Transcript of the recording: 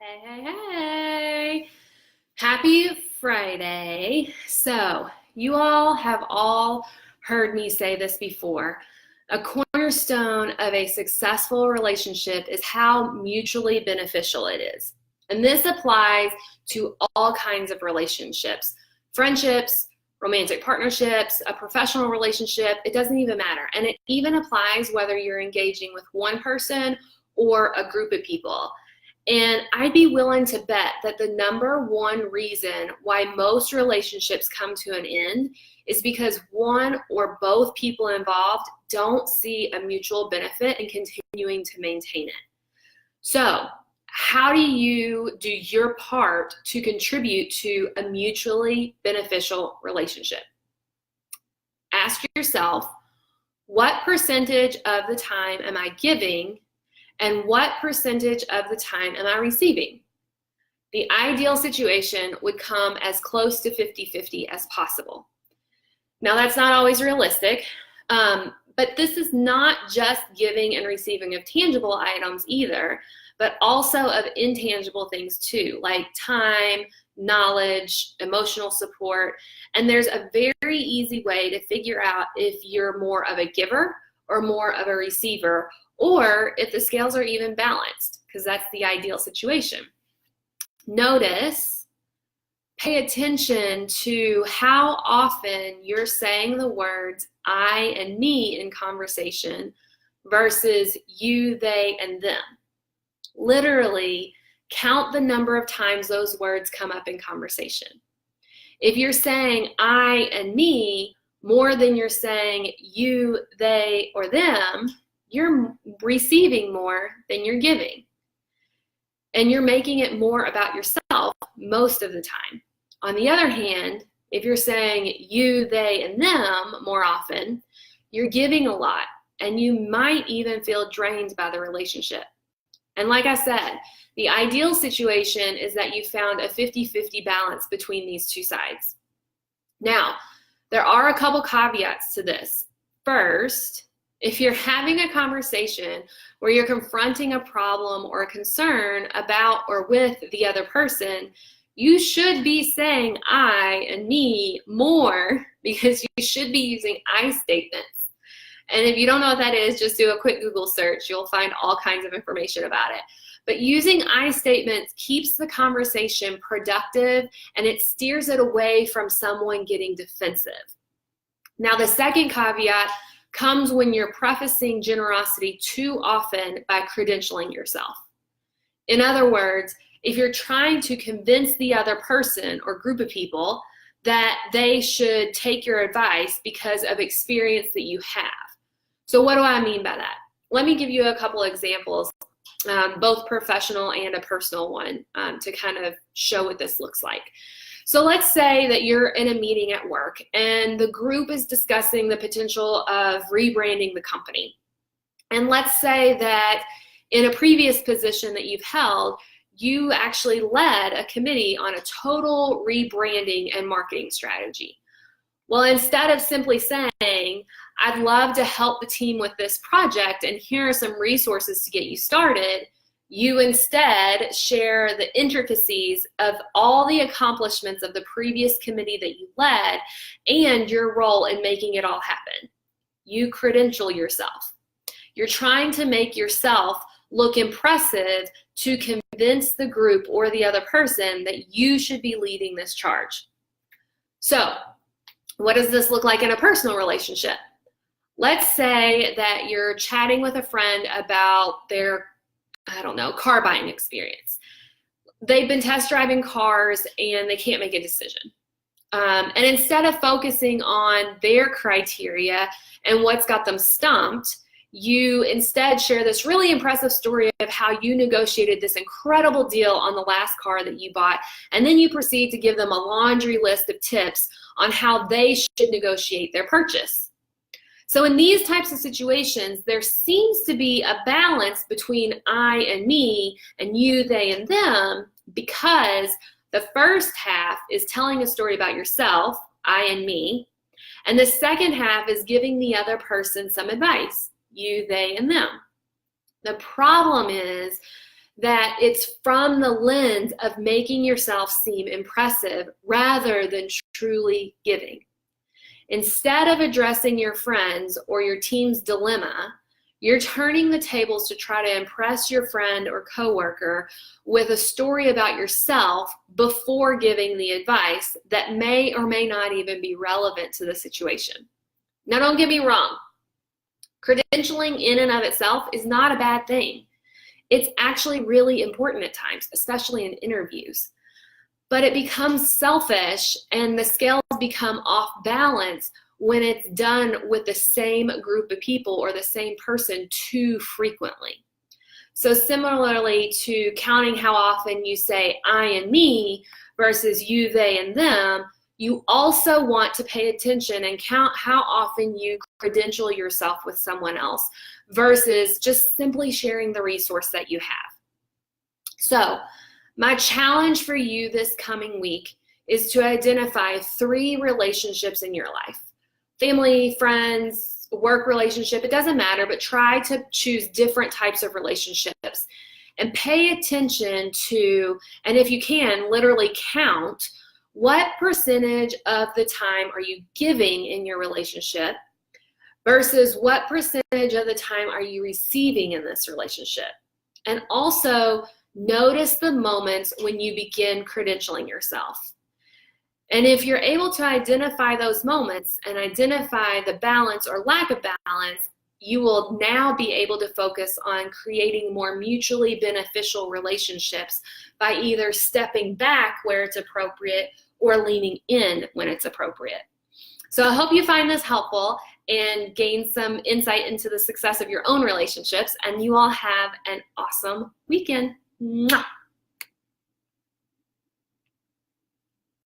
Hey. Happy Friday. So, you all have all heard me say this before. A cornerstone of a successful relationship is how mutually beneficial it is. And this applies to all kinds of relationships, friendships, romantic partnerships, a professional relationship. It doesn't even matter. And it even applies whether you're engaging with one person or a group of people. And I'd be willing to bet that the number one reason why most relationships come to an end is because one or both people involved don't see a mutual benefit in continuing to maintain it. So, how do you do your part to contribute to a mutually beneficial relationship? Ask yourself, what percentage of the time am I giving? And what percentage of the time am I receiving? The ideal situation would come as close to 50-50 as possible. Now, that's not always realistic, but this is not just giving and receiving of tangible items either, but also of intangible things too, like time, knowledge, emotional support. And there's a very easy way to figure out if you're more of a giver or more of a receiver, or if the scales are even balanced, because that's the ideal situation. Notice, pay attention to how often you're saying the words I and me in conversation versus you, they, and them. Literally, count the number of times those words come up in conversation. If you're saying I and me more than you're saying you, they, or them, you're receiving more than you're giving. And you're making it more about yourself most of the time. On the other hand, if you're saying you, they, and them more often, you're giving a lot, and you might even feel drained by the relationship. And like I said, the ideal situation is that you found a 50-50 balance between these two sides. Now, there are a couple caveats to this. First, if you're having a conversation where you're confronting a problem or a concern about or with the other person, you should be saying I and me more, because you should be using I statements. And if you don't know what that is, just do a quick Google search. You'll find all kinds of information about it. But using I statements keeps the conversation productive, and it steers it away from someone getting defensive. Now, the second caveat comes when you're prefacing generosity too often by credentialing yourself. In other words, if you're trying to convince the other person or group of people that they should take your advice because of experience that you have. So what do I mean by that? Let me give you a couple examples, both professional and a personal one, to kind of show what this looks like. So let's say that you're in a meeting at work and the group is discussing the potential of rebranding the company. And let's say that in a previous position that you've held, you actually led a committee on a total rebranding and marketing strategy. Well, instead of simply saying, I'd love to help the team with this project and here are some resources to get you started, you instead share the intricacies of all the accomplishments of the previous committee that you led and your role in making it all happen. You credential yourself. You're trying to make yourself look impressive to convince the group or the other person that you should be leading this charge. So, what does this look like in a personal relationship? Let's say that you're chatting with a friend about their car buying experience. They've been test driving cars and they can't make a decision. And instead of focusing on their criteria and what's got them stumped, you instead share this really impressive story of how you negotiated this incredible deal on the last car that you bought, and then you proceed to give them a laundry list of tips on how they should negotiate their purchase. So in these types of situations, there seems to be a balance between I and me and you, they, and them, because the first half is telling a story about yourself, I and me, and the second half is giving the other person some advice, you, they, and them. The problem is that it's from the lens of making yourself seem impressive rather than truly giving. Instead of addressing your friends or your team's dilemma, you're turning the tables to try to impress your friend or coworker with a story about yourself before giving the advice that may or may not even be relevant to the situation. Now, don't get me wrong. Credentialing in and of itself is not a bad thing. It's actually really important at times, especially in interviews. But it becomes selfish and the scales become off balance when it's done with the same group of people or the same person too frequently. So similarly to counting how often you say I and me versus you, they, and them, you also want to pay attention and count how often you credential yourself with someone else versus just simply sharing the resource that you have. So my challenge for you this coming week is to identify 3 relationships in your life. Family, friends, work relationship, it doesn't matter, but try to choose different types of relationships and pay attention to, and if you can, literally count what percentage of the time are you giving in your relationship versus what percentage of the time are you receiving in this relationship. And also notice the moments when you begin credentialing yourself. And if you're able to identify those moments and identify the balance or lack of balance, you will now be able to focus on creating more mutually beneficial relationships by either stepping back where it's appropriate or leaning in when it's appropriate. So I hope you find this helpful and gain some insight into the success of your own relationships, and you all have an awesome weekend. Mwah!